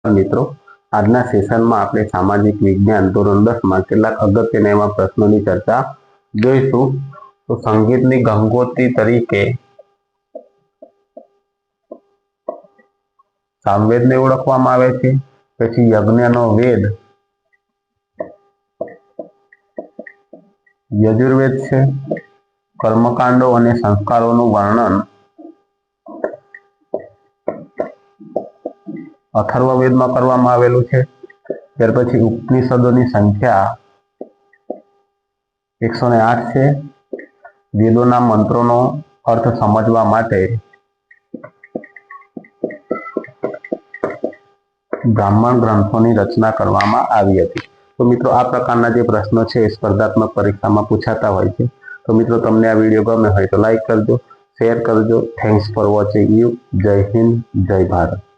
મિત્રો, આજના સેશનમાં આપણે સામાજિક વિજ્ઞાન ધોરણ 10 માં કેટલાક અગત્યના એવા પ્રશ્નોની ચર્ચા જોઈશું. તો સંગીતની ગંગોત્રી તરીકે સામવેદને ઓળખવામાં આવે છે. પછી યજ્ઞનો વેદ યજુર્વેદ છે. કર્મકાંડો અને સંસ્કારોનું વર્ણન અથર્વવેદમાં કરવામાં આવેલું છે. ત્યાર પછી ઉપનિષદોની સંખ્યા 108 છે. વેદોના મંત્રોનો અર્થ સમજવા માટે બ્રાહ્મણ ગ્રંથોની રચના કરવામાં આવી હતી. તો મિત્રો, આ પ્રકારના જે પ્રશ્નો છે એ સ્પર્ધાત્મક પરીક્ષામાં પૂછાતા હોય છે. તો મિત્રો, તમને આ વિડીયો ગમે હોય તો લાઈક કરજો, શેર કરજો. Thanks for watching you. જય હિન્દ, જય ભારત.